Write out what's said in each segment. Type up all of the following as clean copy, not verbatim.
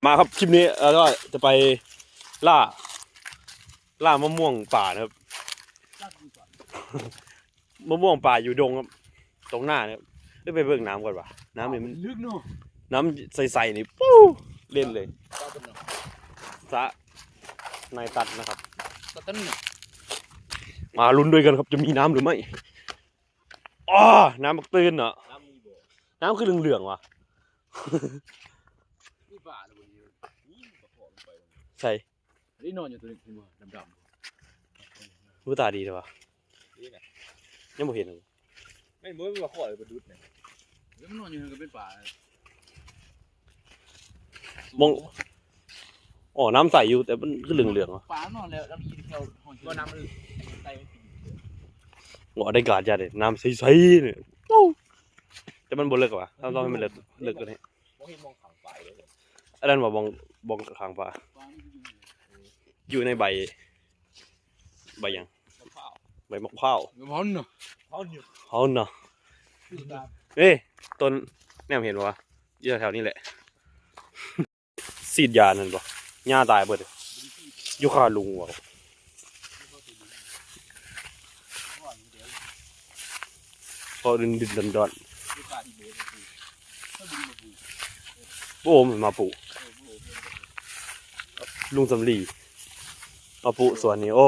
มาครับคลิปนี้เราก็จะไปล่ามะม่วงป่านะครับมะม่วงป่าอยู่ดงครับตรงหน้าเนี่ยไปเบิ่งน้ำก่อนว่ะน้ำนี่มันลึกเนาะน้ำใสๆนี่ปู้เล่นเลยสระนายตัดนะครับมาลุ้นด้วยกันครับจะมีน้ำหรือไม่อ๋อน้ำบักตื้นเนาะน้ำคือเหลืองๆว่ะใช่นี่นอนอยู่ตัวนี้ดำรู้ตาดีใช่ปะยังไม่เห็นเลยไม่เมื่อว่าข้อเลยประดุษเนี่ยแล้วมันนอนอยู่ก็เป็นป่ามองอ๋อน้ำใสอยู่แต่มันคือเหลืองๆว่ะป่านอนแล้วแล้วมีแถวห้องก็น้ำมันใสหัวได้กาดจัดเลยน้ำใสๆเนี่ยแต่มันบนเลิกว่ะถ้าเราให้มันเลิกกันให้มองขังฝ่ายเลยอันนั้นว่าบองขางป่าอยู่ในใบยังใบมะพร้าวฮ้อนเนาะฮ้อนเนาะเอ้ต้นแนมเห็นวะอยู่แถวนี้แหละสีดยานั่นปะหญ้าตายเบิดอยู่ข้าลุงวะพอดินดอนโอ้มันมาปลูกลุงสำลีมาปลูกสวนนี้โอ้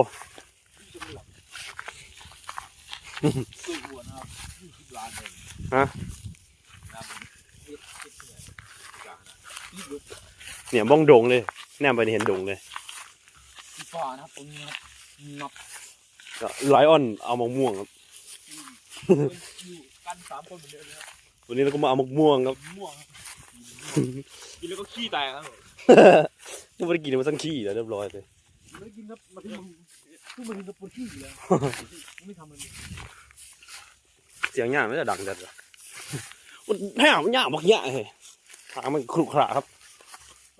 ฮะเนี่ยบ้องดงเลยแนมไปเห็นดงเลยฟ้านะครับตรงนี้ครับไลออนเอามะม่วงครับอยู่กัน3 คนเหมือนเดิมครับวันนี้เราก็มาเอามะม่วงครับกินแล้วก็ขี้แตกครับไม่ได้กินมันสั่งขี้แล้วเรียบร้อยเลยไม่กินครับมาที่มันกินกับปวดขี้อยู่แล้วไม่ทำมันเสียงหญ้าไม่ได้ดังจัดเลยมันแห้งมันหญ้าบักหญ้าเฮ้ยหามันครุขระครับ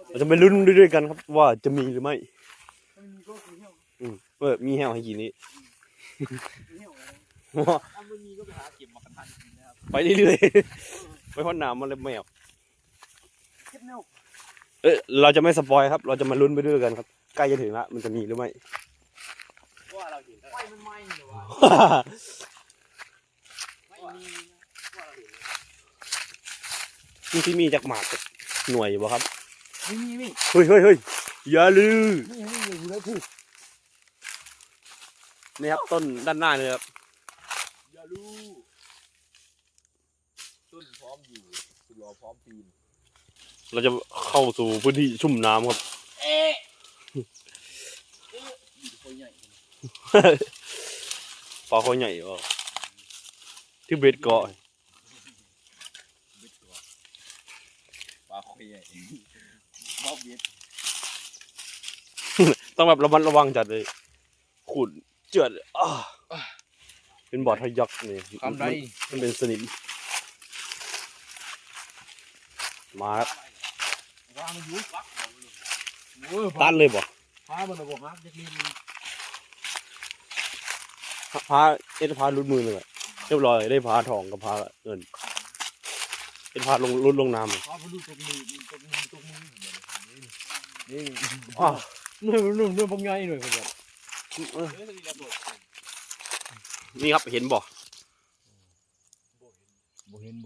เราจะไปลุ้นด้วยกันครับว่าจะมีหรือไม่มีแห้วให้กินนี้ถ้าไม่มีก็ไปหาเก็บมากันทันนะครับไปเรื่อยๆไปพ่นน้ำมันเลยแมวเราจะไม่สปอยครับเราจะมาลุ้นไปด้วยกันครับใกล้จะถึงละมันจะมีหรือไม่ว่าเราเห็นไฟมันไหม้หรือวะไม่มีว่าเราเห็นที่มีจากหมากหน่วยอยู่ป่ะครับมีเฮ้ยอย่าลืมนี่ครับต้นด้านหน้าเลยครับอย่าลืมต้นพร้อมอยู่สุดรอพร้อมปีนเราจะเข้าสู่พื้นที่ชุ่มน้ำครับปลาคอใหญ่ป่ะที่เบ็ดเกาะปลาคอใหญ่ชอบเบ็ดต้องแบบระมัดระวังจัดเลยขุดเจือดเป็นบ่อทะยักนี่มันเป็นสนิมมาครับตันเลยบ่พามันเอาบอกฮักจะกินพาพาลุดมือเลยเรียบร้อยได้พาทองกับพาเงินเป็นพาลุดลงน้ำพาไปดูตรงมือนี่นุ่มบางไงหน่อยคนแบบนี่ครับเห็นบ่เห็น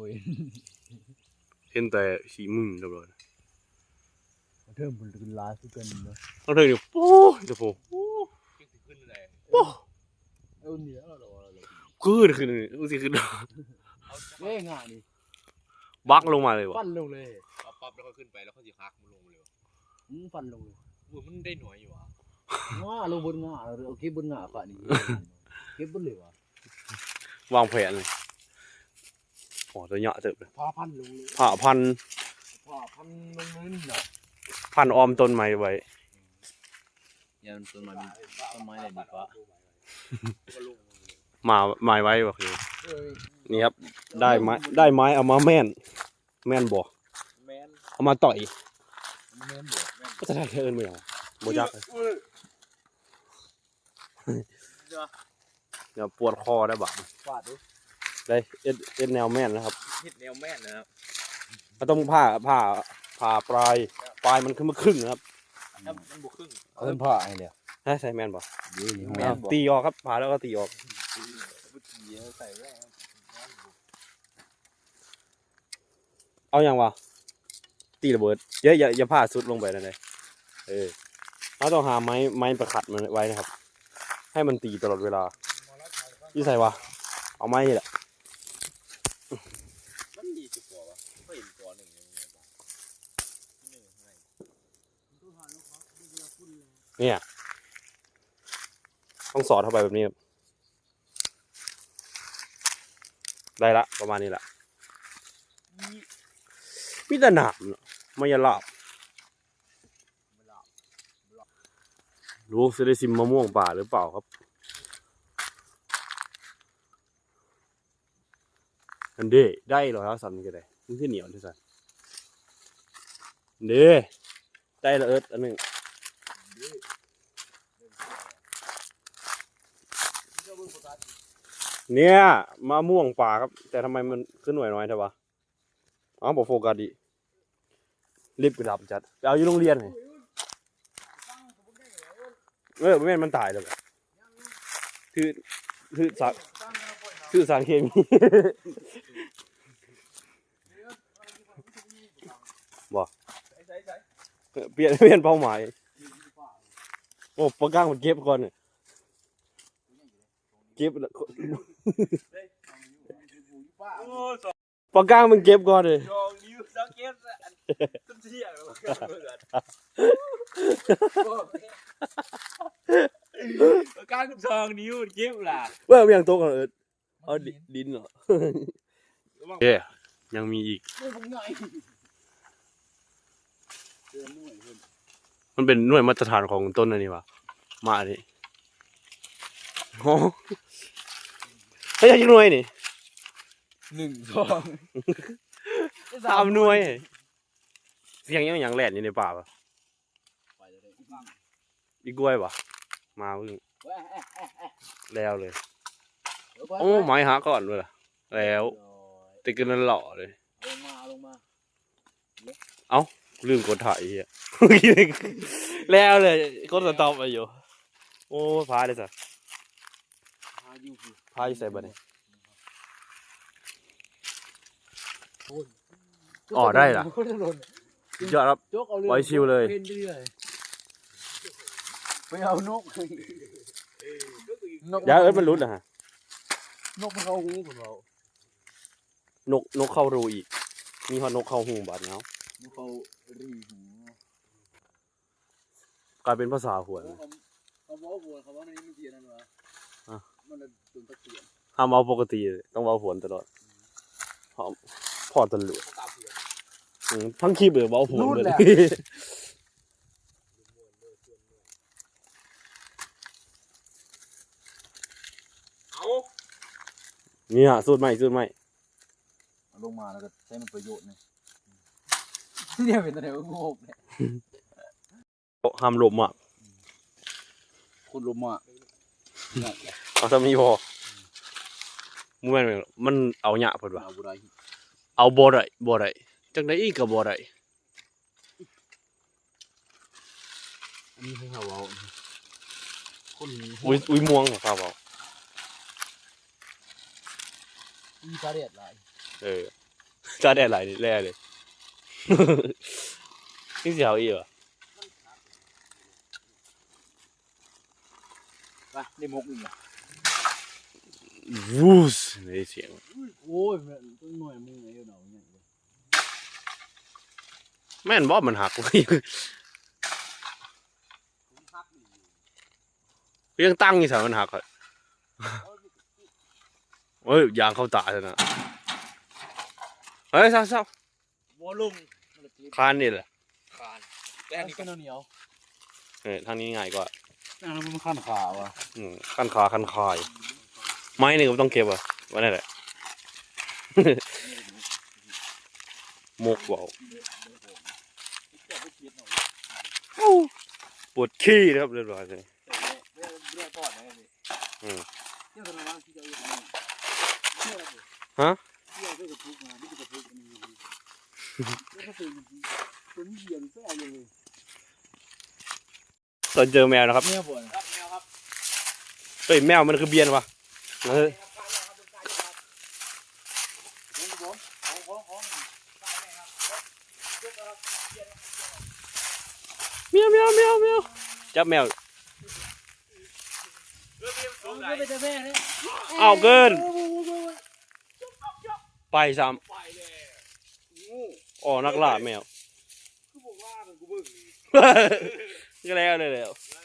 เห็นแต่สีมึงเรียบร้อยเทิมมันเป็นลายคือกันเนาะต้องเทิมอยู่ปูเดี๋ยวปูขึ้นเลยปูนี่แล้วเราขึ้นสิขึ้นง่ายดิบักลงมาเลยวะฟันลงเลยปั๊บแล้วก็ขึ้นไปแล้วเขาจะคักมันลงเลยวะฟันลงเลยมันได้หน่วยอยู่วะง่าลงบนง่าโอเคบนง่าฝ่านี่เก็บบนเลยวะวางแผนเลยโอ้ตัวเยอะเจ็บเลยผ่าพันลงเลยผ่าพันลงนั่นเนาะพันออมต้นไม้ไว้ยันต้นไม้อะไรดีกว่ามาไม้ไว้บอกเลยนี่ครับได้ไม้เอามาแม่นบ่เอามาต่อยก็จะได้แค่เอิญไม่เอาโบยักเลยเดี๋ยวปวดคอได้บ้างได้เอ็ดแนวแม่นนะครับเอ็ดแนวแม่นนะครับก็ต้องผ้า ผ่าปลายมันขึ้นมาครึ่งนะครับ ครับมันบวกครึ่ง เอาเป็นผ้าให้เดียว ใช่แมนบ่ แม่นบ่ ตีออกครับผ่าแล้วก็ตีออก ใส่แว่ เอาอย่างวะตีระเบิดอย่าผ่าสุดลงไปนั่นเลยเราต้องหาไม้ประขัดมันไว้นะครับ ให้มันตีตลอดเวลายี่ใส่วะเอาไม้นี่แหละ มันดีสุดกว่าวะก็เห็นตัวหนึ่งยังไงบ้างหนึ่งให้ เนี่ยต้องสอดเข้าไปแบบนี้ครับได้ละประมาณนี้แหละมีแต่หนามเนอะไม่ยาลาบรู้จะได้ซิมมะม่วงป่าหรือเปล่าครับอันเด้ได้เหรอครับสันก็ได้มันคือเหนียวที่สันเด้ได้ละอันหนึ่งเนี่ยมะม่วงป่าครับแต่ทำไมมันขึ้นหน่วยน้อยเท่าวะอ๋อบอกโฟกัสดิรีบกระดับจัดไปเอาอยู่โรงเรียนไงไม่แม่นมันตายแล้วแบบคือสารเคมี บอกเปลี่ยนเป้าหมายโอ้ปลาก้างมันเก็บก่อนเนี่ยเก็บปลาก้างมันเก็บก่อนเลย ยองนิ้วสักเก็บต้นเที่ยงแล้วก็การกับซองนิ้วเก็บล่ะ ว่าเอาอย่างโตก่อนเอาดินเหรอเอ๊ยยังมีอีกมันเป็นหน่วยมาตรฐานของต้นอันนี้วะมาอันนี้โอ้ไม่ใช่หน่วยนี่ 1 2 3 หน่วยเสียงอย่างแหลนอยู่ในป่าปะอีกล้วยปะมาเพิ่งแล้วเลยโอ้ไม้หาก่อนเลยล่ะแล้วติดกันนั่นหล่อเลยลงมาเอ้าลืมกดถ่ายเฮีย แล้วเลยกดสต็อปไปอยู่โอ้พาเลยสัสพาอยู่ใส่บันนี่อ๋อได้ล่ะยอดครับไว้ชิวเลย ไปเอานก อย่ามันรุดนะฮะ นกมันเข้าหูของเรา นกเข้ารูอีกมีฮอตนกเข้าหูบาดเนาะ นกเขารีหู กลายเป็นภาษาหวน เขาบอกหัวเขาว่าในนี้มันเสียนั่นวะมันตุนตะเกียบ ห้ามเอาปกติต้องเอาหวนตลอดพอตลุดทั้งขี้เบื่อเบาหวนเลย เนี่ยสูตรใหม่ลงมาแล้วก็ใช้มันประโยชน์เนี่ยที่เนี่ยเป็นอะไรวะโง่เนี่ย ห้ามลมอ่ะ คุณลมอ่ะ เอาถ้ามีพอมันเอาหยาเพิ่นว่า เอาบุไร เอาบ่ได้จังได๋อีกก็บ่ได้ อันนี้ให้เขาเอาคน อุ้ยม่วงครับเอา มีสาเด็ดหลาย จะได้หลายนี่แร่เลย นี่สิเอาอีกเหรอ ไปได้มกอีกอ่ะ วูสได้เสียง โอ้ยต้นหน่วยมึงไอ้เนาเนี่ย แม่นบ่มันหักยังตั้งอยู่ซะมันหักอะเอ้ยยางเข้าตาซะนะเฮ้ยเศร้า วอลุ่ม คานนี่แหละ คาน แต่อันนี้ก็เหนียว ทางนี้ง่ายกว่า อันนั้นมันขั้นขาวะ ขั้นขาขั้นคายไม้นี่ก็ต้องเก็บอ่ะว่านั่นแหละ มกเบาปวดขี้นะครับเรียบร้อยเลย เรื่องก่อนนะนี่เรื่องอะไรที่จะเอา ฮะ เรื่องก็ถูกมาไม่ถูกถูกอันนี้ก็คือ ตอนเจอแมวนะครับ เนี่ยบ่น ครับแมวครับ เฮ้ยแมวมันคือเบียนวะเฮ้ย เมียวเมียวเมียวเมียวจับแมว เอาไปแต่แม่เลย เอาเกิน ไปซ้ ไปเลยงู ำอ๋อนักล่าแมว คือบอกว่ามันกูเบิ่ง ก็แล้วเลยแล้ว แล้ว